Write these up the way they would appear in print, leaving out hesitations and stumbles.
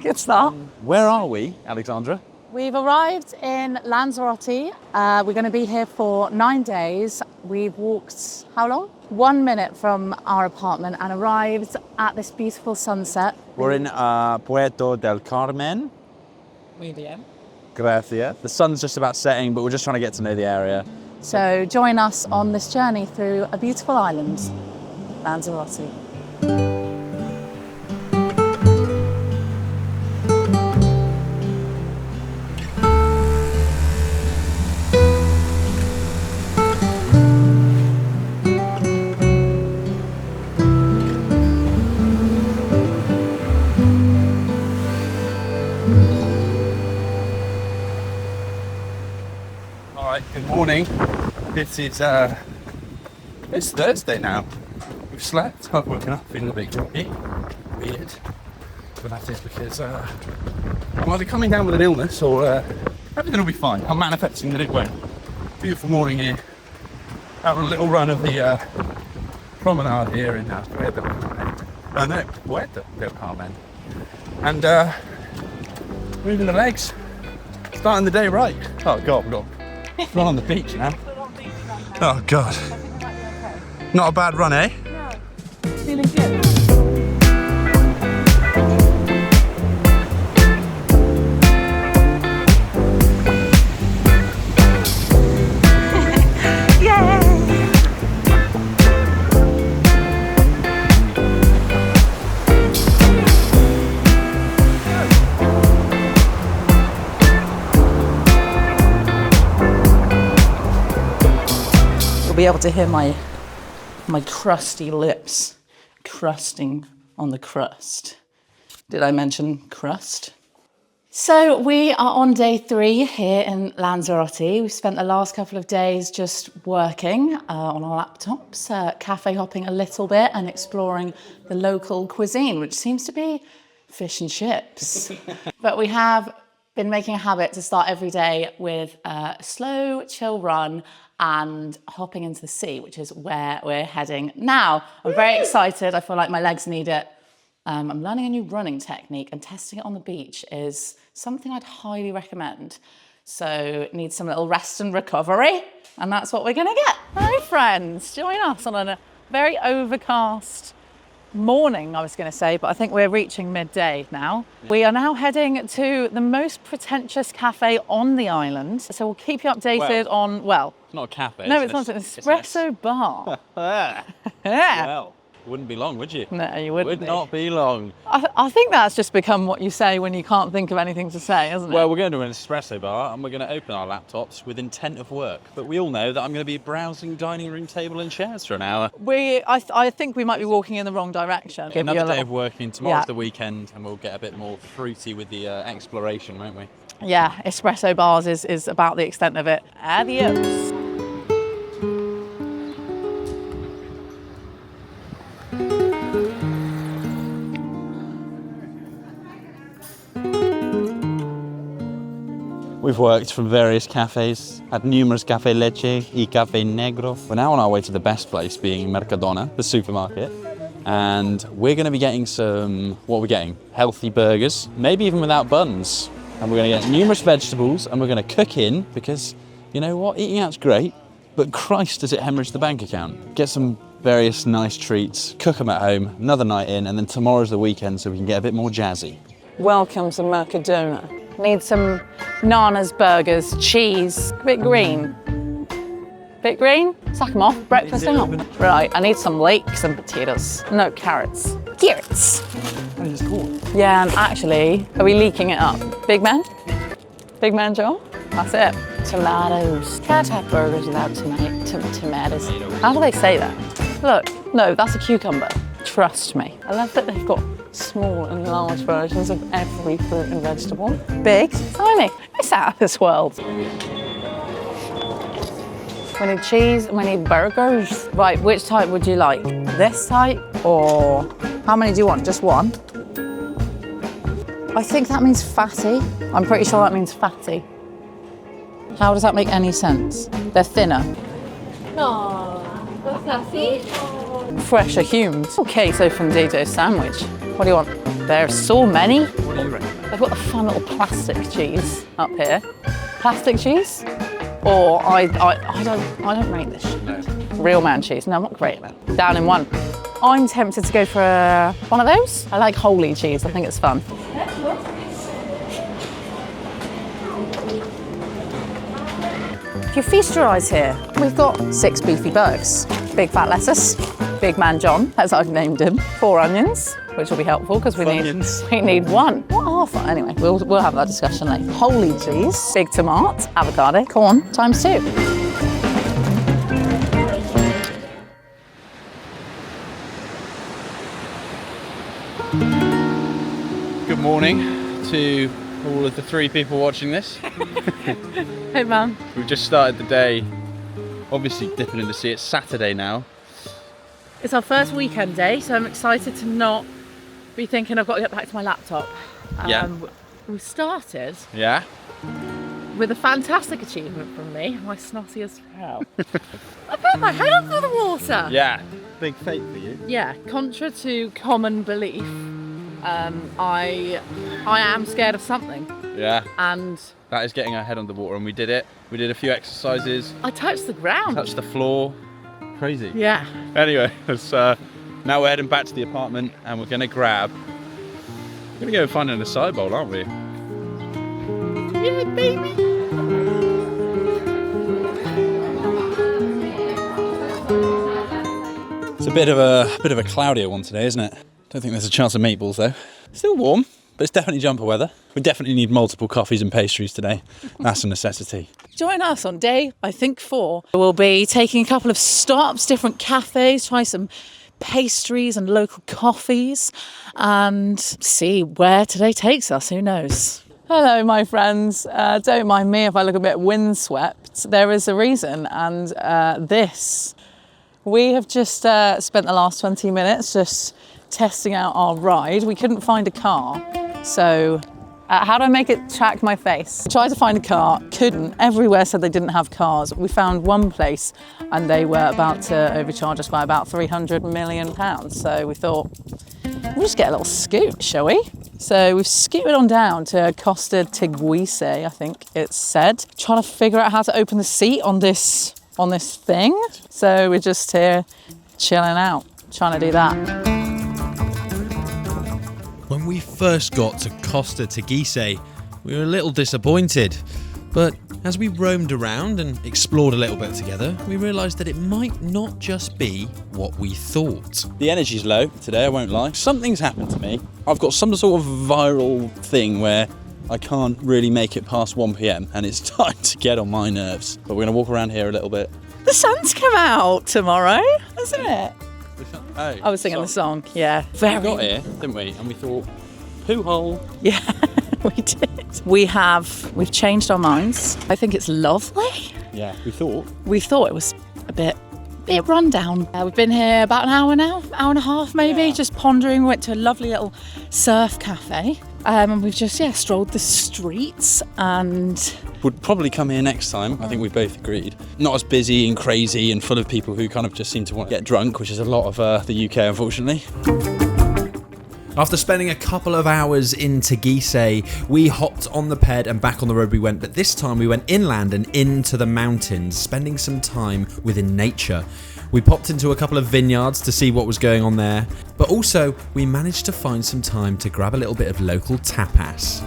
Good start. Where are we, Alexandra? We've arrived in Lanzarote. We're going to be here for 9 days. We've walked, how long? 1 minute from our apartment and arrived at this beautiful sunset. We're in Puerto del Carmen. Muy bien. Gracias. The sun's just about setting, but we're just trying to get to know the area. So join us on this journey through a beautiful island, Lanzarote. Good morning. This is it's Thursday now. We've slept. I've woken up feeling a bit groggy. Weird. But that is because I'm either coming down with an illness or everything will be fine. I'm manifesting that it won't. Beautiful morning here. Out on a little run of the promenade here in Puerto del Carmen. And moving the legs. Starting the day right. Oh God, we've got run on the beach now. Oh God. Not a bad run, eh? No. Feeling good. Be able to hear my crusty lips crusting on the crust. Did I mention crust? So we are on day 3 here in Lanzarote. We've spent the last couple of days just working on our laptops, cafe hopping a little bit and exploring the local cuisine, which seems to be fish and chips. But we have been making a habit to start every day with a slow, chill run and hopping into the sea, which is where we're heading now. I'm very excited. I feel like my legs need it. I'm learning a new running technique, and testing it on the beach is something I'd highly recommend. So need some little rest and recovery, and that's what we're gonna get. Hi friends, join us on a very overcast morning, I was going to say, but I think we're reaching midday now. Yeah. We are now heading to the most pretentious cafe on the island. So we'll keep you updated on, it's not a cafe. No, it's not an espresso bar. Well, wouldn't be long, would you? No, you wouldn't. Would not be long. I think that's just become what you say when you can't think of anything to say, hasn't it? Well, we're going to an espresso bar and we're going to open our laptops with intent of work. But we all know that I'm going to be browsing dining room table and chairs for an hour. I think we might be walking in the wrong direction. Another day of working. Tomorrow's the weekend and we'll get a bit more fruity with the exploration, won't we? Yeah, espresso bars is about the extent of it. Adios. We've worked from various cafes, had numerous cafe leche y cafe negro. We're now on our way to the best place, being Mercadona, the supermarket. And we're going to be getting what are we getting? Healthy burgers, maybe even without buns. And we're going to get numerous vegetables and we're going to cook in because, you know what, eating out's great, but Christ does it hemorrhage the bank account. Get some various nice treats, cook them at home, another night in, and then tomorrow's the weekend so we can get a bit more jazzy. Welcome to Mercadona. Need some nanas, burgers, cheese, bit green. Bit green? Sack them off, breakfast thing on. Right, I need some leeks and potatoes. No, carrots. Carrots! That is cool. Yeah, and actually, are we leaking it up? Big man? Big man, Joel? That's it. Tomatoes. Can't have burgers without tomatoes. How do they say that? Look, no, that's a cucumber. Trust me. I love that they've got small and large versions of every fruit and vegetable. Big, tiny. It's out of this world. We need cheese and we need burgers. Right, which type would you like? This type or how many do you want? Just one? I think that means fatty. I'm pretty sure that means fatty. How does that make any sense? They're thinner. No, that's not fish. Fresher humed. Okay, so fundido sandwich. What do you want? There are so many. What do you reckon? I've got a fun little plastic cheese up here. Plastic cheese? Or I don't rate this shit. No. Real man cheese. No, I'm not great at it. Down in one. I'm tempted to go for one of those. I like holy cheese. I think it's fun. If you feast your eyes here, we've got 6 beefy burgers, big fat lettuce, Big Man John, as I've named him, 4 onions, which will be helpful because we need 1. What half? Anyway, we'll have that discussion later. Holy cheese, big tomato, avocado, corn times 2. Good morning to all of the 3 people watching this. Hey man. We've just started the day, obviously dipping in the sea. It's Saturday now. It's our first weekend day, so I'm excited to not be thinking I've got to get back to my laptop. Yeah. We started Yeah? with a fantastic achievement from me, my snotty as hell. I put my head under the water. Yeah. Big feat for you. Yeah, contra to common belief, I am scared of something. Yeah. And That is getting our head underwater, and we did it. We did a few exercises, I touched the ground. touched the floor. Crazy. Yeah. Anyway, now we're heading back to the apartment, and we're going to go and find an acai bowl, aren't we? Yeah, baby. It's a bit of a cloudier one today, isn't it? Don't think there's a chance of meatballs though. Still warm, but it's definitely jumper weather. We definitely need multiple coffees and pastries today. That's a necessity. Join us on day, I think 4. We'll be taking a couple of stops, different cafes, try some pastries and local coffees, and see where today takes us. Who knows? Hello, my friends. Don't mind me if I look a bit windswept. There is a reason, and we have just spent the last 20 minutes just testing out our ride. We couldn't find a car, so how do I make it track my face? Tried to find a car, couldn't. Everywhere said they didn't have cars. We found one place and they were about to overcharge us by about £300 million. So we thought, we'll just get a little scoot, shall we? So we've scooted on down to Costa Teguise, I think it's said. Trying to figure out how to open the seat on this thing. So we're just here chilling out, trying to do that. When we first got to Costa Teguise, we were a little disappointed. But as we roamed around and explored a little bit together, we realised that it might not just be what we thought. The energy's low today, I won't lie. Something's happened to me. I've got some sort of viral thing where I can't really make it past 1 p.m. and it's time to get on my nerves. But we're going to walk around here a little bit. The sun's come out tomorrow, hasn't it? Oh, I was singing the song, yeah. We got here, didn't we? And we thought, poo hole. Yeah, we did. We've changed our minds. I think it's lovely. Yeah, we thought it was a bit run down. We've been here about an hour now, hour and a half maybe, just pondering. We went to a lovely little surf cafe. And we've just, strolled the streets and... Would probably come here next time, I think we both agreed. Not as busy and crazy and full of people who kind of just seem to want to get drunk, which is a lot of the UK, unfortunately. After spending a couple of hours in Teguise, we hopped on the ped and back on the road we went, but this time we went inland and into the mountains, spending some time within nature. We popped into a couple of vineyards to see what was going on there, but also we managed to find some time to grab a little bit of local tapas.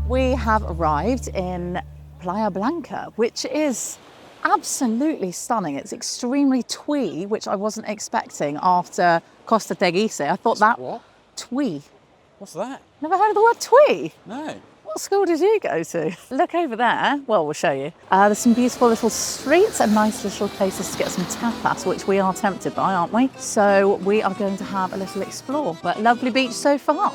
We have arrived in Playa Blanca, which is absolutely stunning. It's extremely twee, which I wasn't expecting after Costa Teguise. I thought that... What? Twee. What's that? Never heard of the word twee? No. What school did you go to? Look over there. Well, we'll show you. There's some beautiful little streets and nice little places to get some tapas, which we are tempted by, aren't we? So we are going to have a little explore. But lovely beach so far.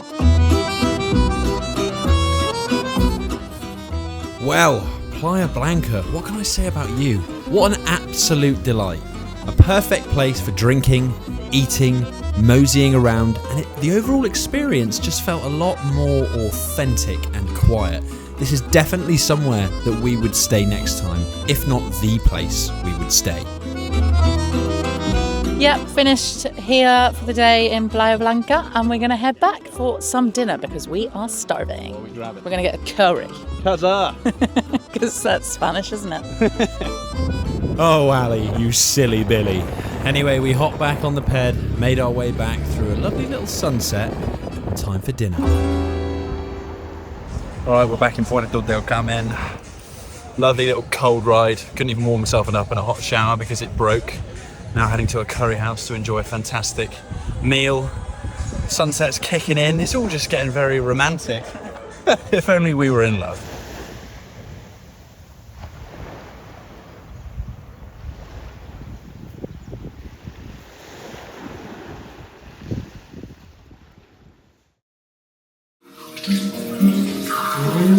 Well, Playa Blanca, what can I say about you? What an absolute delight. A perfect place for drinking, eating, moseying around, and the overall experience just felt a lot more authentic and quiet. This is definitely somewhere that we would stay next time, if not the place we would stay. Yep, finished here for the day in Playa Blanca, and we're going to head back for some dinner because we are starving. We're going to get a curry. Huzzah! Because that's Spanish, isn't it? Oh, Ali, you silly Billy. Anyway, we hopped back on the ped, made our way back through a lovely little sunset. Time for dinner. Alright, we're back in Puerto del Carmen. Lovely little cold ride. Couldn't even warm myself up in a hot shower because it broke. Now heading to a curry house to enjoy a fantastic meal. Sunset's kicking in. It's all just getting very romantic. If only we were in love.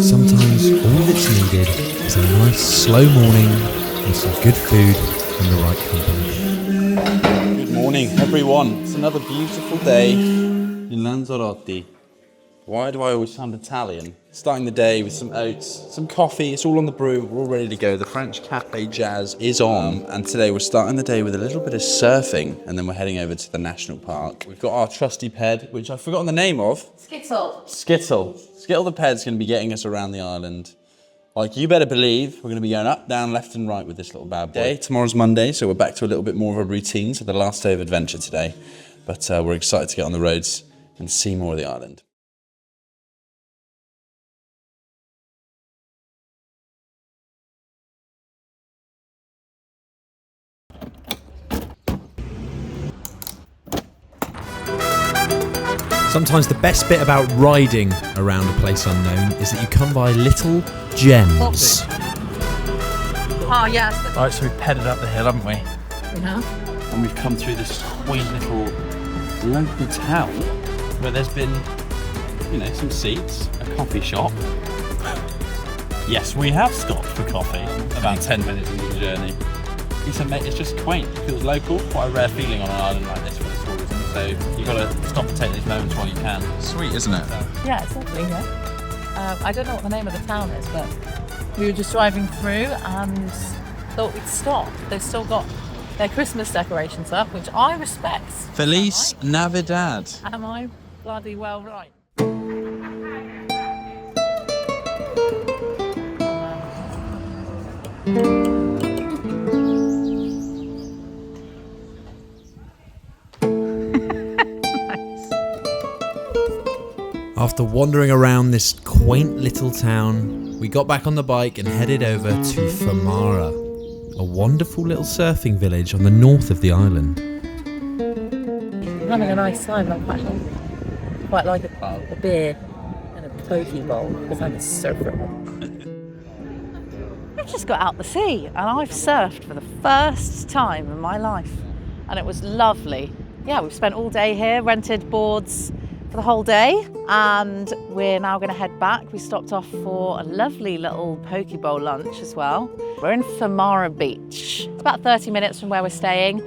Sometimes all that's needed is a nice slow morning with some good food and the right company. Good morning, everyone. It's another beautiful day in Lanzarote. Why do I always sound Italian? Starting the day with some oats, some coffee. It's all on the brew. We're all ready to go. The French Cafe Jazz is on. And today we're starting the day with a little bit of surfing. And then we're heading over to the national park. We've got our trusty ped, which I've forgotten the name of. Skittle. Skittle the ped's going to be getting us around the island. Like, you better believe we're going to be going up, down, left and right with this little bad boy. Tomorrow's Monday, so we're back to a little bit more of a routine. So the last day of adventure today. But we're excited to get on the roads and see more of the island. Sometimes the best bit about riding around a place unknown is that you come by little gems. Oh, yes. Alright, so we've pedded up the hill, haven't we? We have. And we've come through this quaint little local town where there's been, you know, some seats, a coffee shop. Yes, we have stopped for coffee about 10 minutes into the journey. It's just quaint, it feels local, quite a rare feeling on an island like this for the tourism, so you've got to stop and take these moments while you can. Sweet, isn't it? Yeah, it's lovely, yeah. I don't know what the name of the town is, but we were just driving through and thought we'd stop. They've still got their Christmas decorations up, which I respect. Feliz Navidad. Am I bloody well right? After wandering around this quaint little town, we got back on the bike and headed over to Famara, a wonderful little surfing village on the north of the island. I'm having a nice time. I'm quite like a beer and a poke bowl because I'm a surfer. I've just got out the sea and I've surfed for the first time in my life and it was lovely. Yeah, we've spent all day here, rented boards for the whole day, and we're now going to head back. We stopped off for a lovely little poke bowl lunch as well. We're in Famara Beach. It's about 30 minutes from where we're staying,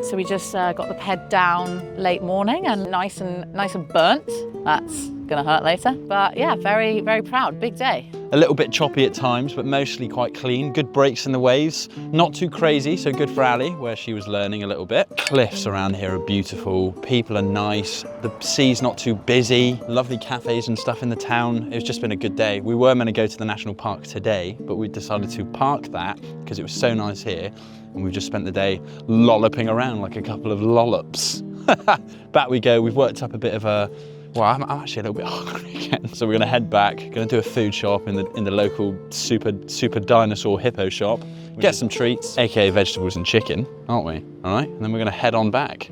so we just got the ped down late morning and nice and burnt. That's gonna hurt later, but yeah, very, very proud. Big day. A little bit choppy at times, but mostly quite clean. Good breaks in the waves. Not too crazy, so good for Ali, where she was learning a little bit. Cliffs around here are beautiful. People are nice. The sea's not too busy. Lovely cafes and stuff in the town. It's just been a good day. We were meant to go to the national park today, but we decided to park that because it was so nice here. And we've just spent the day lolloping around like a couple of lollops. Back we go. We've worked up a bit of a, well, I'm actually a little bit hungry again. So we're gonna head back, gonna do a food shop in the local super dinosaur hippo shop. Get some treats, AKA vegetables and chicken, aren't we? All right, and then we're gonna head on back.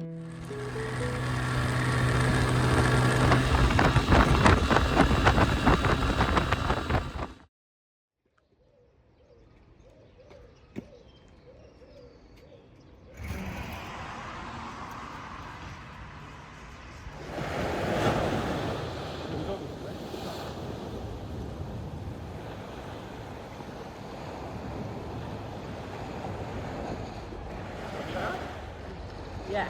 Yeah.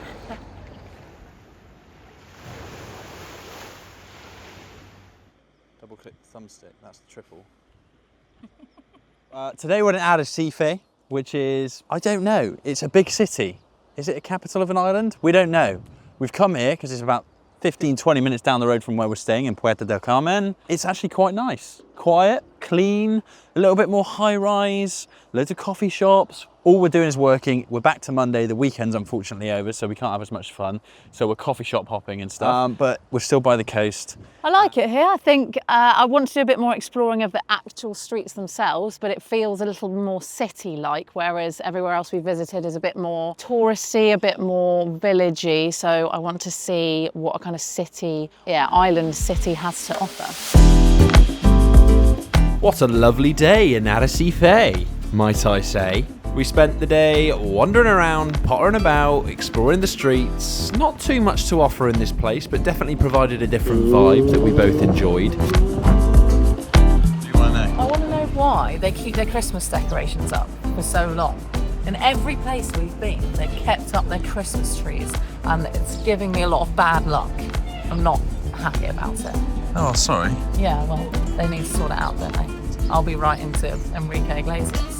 Double click the thumbstick, that's the triple. Today we're in Arrecife, which is, I don't know, it's a big city. Is it a capital of an island? We don't know. We've come here because it's about 15, 20 minutes down the road from where we're staying in Puerto del Carmen. It's actually quite nice. Quiet, clean, a little bit more high-rise, loads of coffee shops. All we're doing is working. We're back to Monday. The weekend's unfortunately over, so we can't have as much fun. So we're coffee shop hopping and stuff, but we're still by the coast. I like it here. I think I want to do a bit more exploring of the actual streets themselves, but it feels a little more city-like, whereas everywhere else we visited is a bit more touristy, a bit more villagey. So I want to see what a kind of city, island city has to offer. What a lovely day in Arrecife, might I say. We spent the day wandering around, pottering about, exploring the streets. Not too much to offer in this place, but definitely provided a different vibe that we both enjoyed. Do you want to know? I want to know why they keep their Christmas decorations up for so long. In every place we've been, they've kept up their Christmas trees, and it's giving me a lot of bad luck. I'm not happy about it. Oh, sorry. Yeah, well, they need to sort it out, don't they? I'll be right into Enrique Iglesias.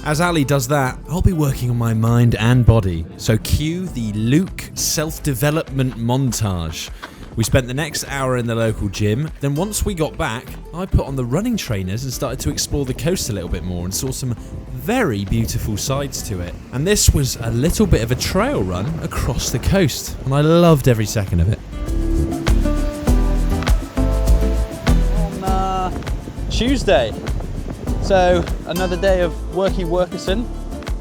As Ali does that, I'll be working on my mind and body. So cue the Luke self-development montage. We spent the next hour in the local gym. Then once we got back, I put on the running trainers and started to explore the coast a little bit more and saw some very beautiful sides to it. And this was a little bit of a trail run across the coast, and I loved every second of it. On Tuesday. So another day of worky workerson.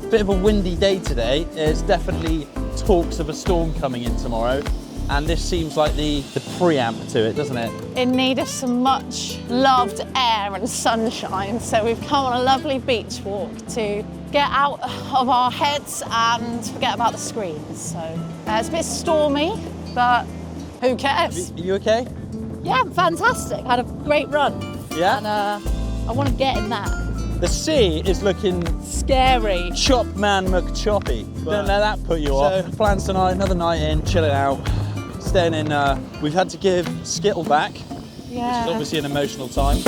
Bit of a windy day today. There's definitely talks of a storm coming in tomorrow. And this seems like the preamp to it, doesn't it? In need of some much loved air and sunshine, so we've come on a lovely beach walk to get out of our heads and forget about the screens. So it's a bit stormy, but who cares? Are you okay? Yeah, fantastic. Had a great run. Yeah? And I want to get in that. The sea is looking Scary. chop man McChoppy. Don't let that put you off. So plans tonight, another night in, chilling out, staying in. We've had to give Skittle back, which Yeah. is obviously an emotional time.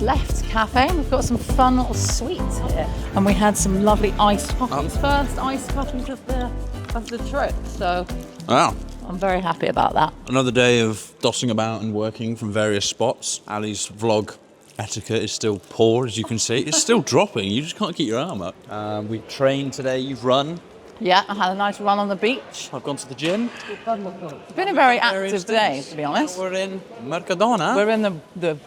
Left cafe and we've got some fun little sweets here, and we had some lovely iced coffees, first iced coffees of the trip, so Wow. I'm very happy about that. Another day of dossing about and working from various spots. Ali's vlog etiquette is still poor, as you can see. It's still dropping, you just can't keep your arm up. We trained today, you've run. Yeah, I had a nice run on the beach. I've gone to the gym. It's been a very active day, to be honest. We're in Mercadona. We're in the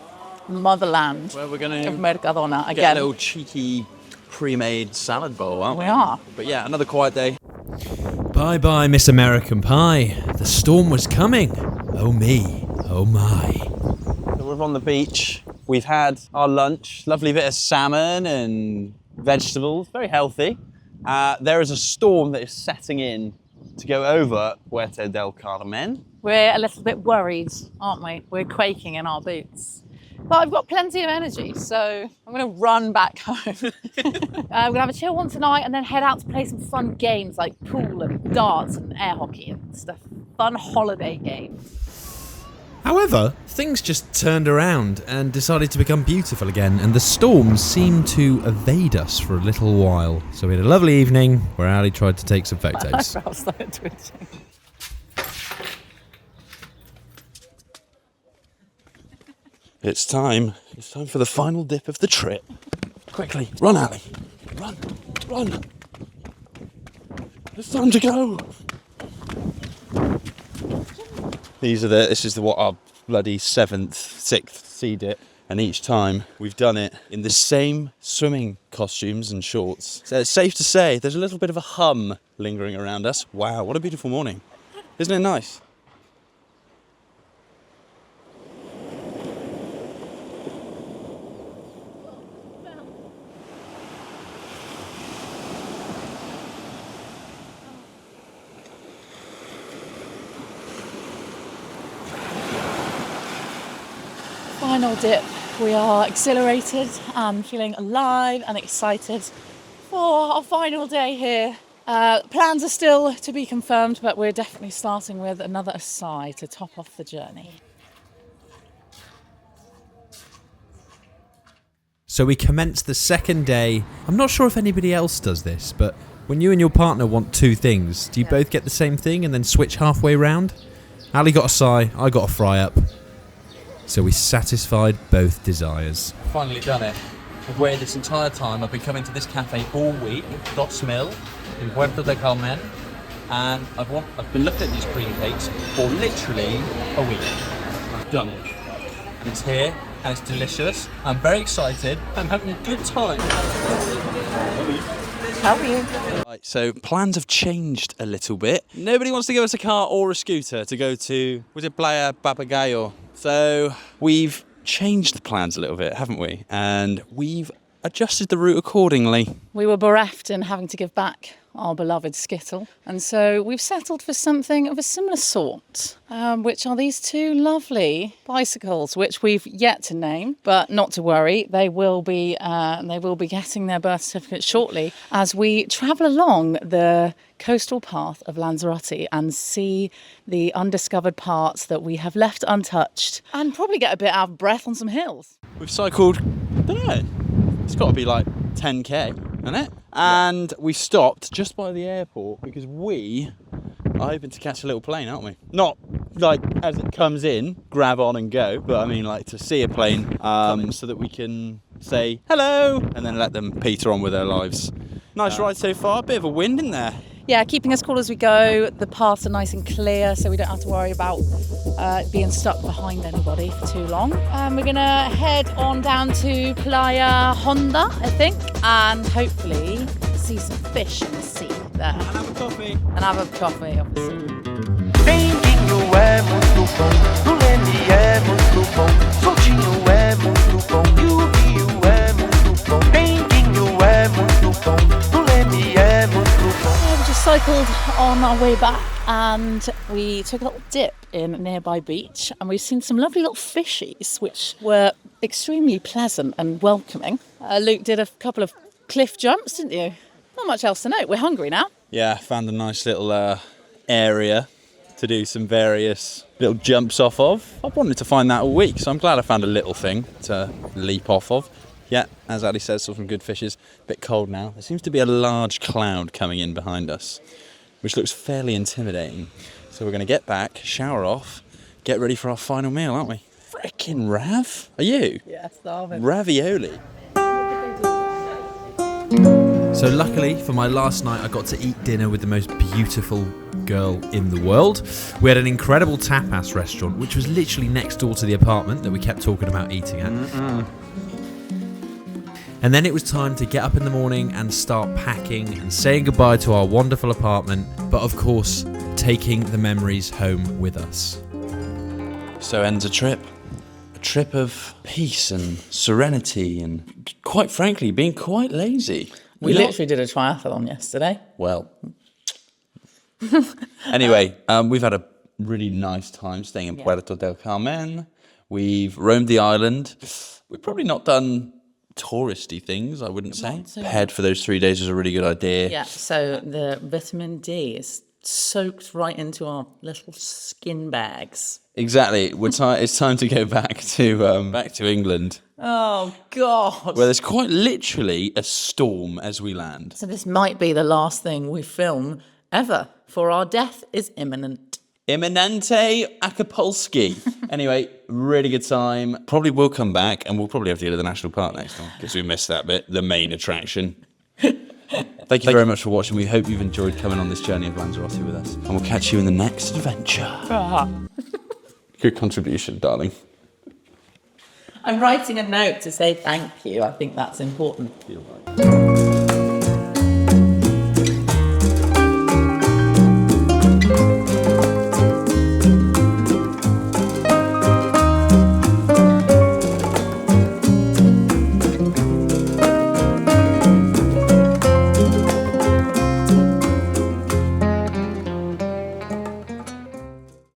motherland Where we're going of to Mercadona get a again. little cheeky pre-made salad bowl, aren't we? We are. But yeah, another quiet day. Bye-bye, Miss American Pie. The storm was coming. Oh me, oh my. So we're on the beach. We've had our lunch, lovely bit of salmon and vegetables, very healthy. There is a storm that is setting in to go over Puerto del Carmen. We're a little bit worried, aren't we? We're quaking in our boots. But I've got plenty of energy, so I'm going to run back home. We're going to have a chill one tonight and then head out to play some fun games like pool and darts and air hockey and stuff. Fun holiday games. However, things just turned around and decided to become beautiful again, and the storm seemed to evade us for a little while. So we had a lovely evening where Ali tried to take some photos. My brow started twitching. It's time for the final dip of the trip. Quickly, run, Ali. Run. It's time to go. This is what our bloody 6th sea dip. And each time we've done it in the same swimming costumes and shorts. So it's safe to say there's a little bit of a hum lingering around us. Wow, what a beautiful morning. Isn't it nice? final dip. We are exhilarated and feeling alive and excited for our final day here. Plans are still to be confirmed, but we're definitely starting with another acai to top off the journey. So we commence the second day. I'm not sure if anybody else does this, but when you and your partner want two things, do you both get the same thing and then switch halfway round? Ali got a acai, I got a fry up. So we satisfied both desires. Finally done it. I've waited this entire time. I've been coming to this cafe all week, Dos Mil, in Puerto del Carmen, and I've been looking at these cream cakes for literally a week. I've done it. And it's here, and it's delicious. I'm very excited. I'm having a good time. How are you? Right, so plans have changed a little bit. Nobody wants to give us a car or a scooter to go to, was it Playa Blanca? So we've changed the plans a little bit, haven't we? And we've adjusted the route accordingly. We were bereft in having to give back our beloved Skittle, and so we've settled for something of a similar sort, which are these two lovely bicycles, which we've yet to name, but not to worry, they will be getting their birth certificate shortly as we travel along the coastal path of Lanzarote and see the undiscovered parts that we have left untouched, and probably get a bit out of breath on some hills. We've cycled, I don't know, it's got to be like 10k, isn't it? And we stopped just by the airport because we are hoping to catch a little plane, aren't we? Not like as it comes in, grab on and go, but I mean like to see a plane so that we can say hello and then let them peter on with their lives. Nice ride so far, a bit of a wind in there. Yeah, keeping us cool as we go. The paths are nice and clear, so we don't have to worry about being stuck behind anybody for too long. We're going to head on down to Playa Honda, I think, and hopefully see some fish in the sea there. And have a coffee. And have a coffee, obviously. Bem-vinho é muito bom, no Leme é muito bom, soltinho é muito bom, e o Rio é muito bom. Bem-vinho é muito bom, no Leme é muito bom. We just cycled on our way back and we took a little dip in a nearby beach, and we've seen some lovely little fishies which were extremely pleasant and welcoming. Luke did a couple of cliff jumps, didn't you? Not much else to note. We're hungry now. Yeah, found a nice little area to do some various little jumps off of. I've wanted to find that all week, so I'm glad I found a little thing to leap off of. Yeah, as Ali says, saw some good fishes. A bit cold now. There seems to be a large cloud coming in behind us, which looks fairly intimidating. So we're going to get back, shower off, get ready for our final meal, aren't we? Frickin' Rav? Are you? Yeah, starving. Ravioli. So luckily for my last night, I got to eat dinner with the most beautiful girl in the world. We had an incredible tapas restaurant, which was literally next door to the apartment that we kept talking about eating at. And then it was time to get up in the morning and start packing and saying goodbye to our wonderful apartment, but of course, taking the memories home with us. So ends a trip. A trip of peace and serenity and, quite frankly, being quite lazy. We literally did a triathlon yesterday. Well. Anyway, we've had a really nice time staying in Puerto del Carmen. We've roamed the island. We've probably not done touristy things, I wouldn't say. Paired for those 3 days was a really good idea. Yeah, so the vitamin D is soaked right into our little skin bags. Exactly. It's time to go back to England, Oh, God. where there's quite literally a storm as we land. So this might be the last thing we film ever, for our death is imminent. Imminente Acapulski. Anyway, really good time. Probably will come back, and we'll probably have to go to the national park next time because we missed that bit, the main attraction. Thank you very much for watching. We hope you've enjoyed coming on this journey of Lanzarote with us, and we'll catch you in the next adventure. Good contribution, darling. I'm writing a note to say thank you. I think that's important.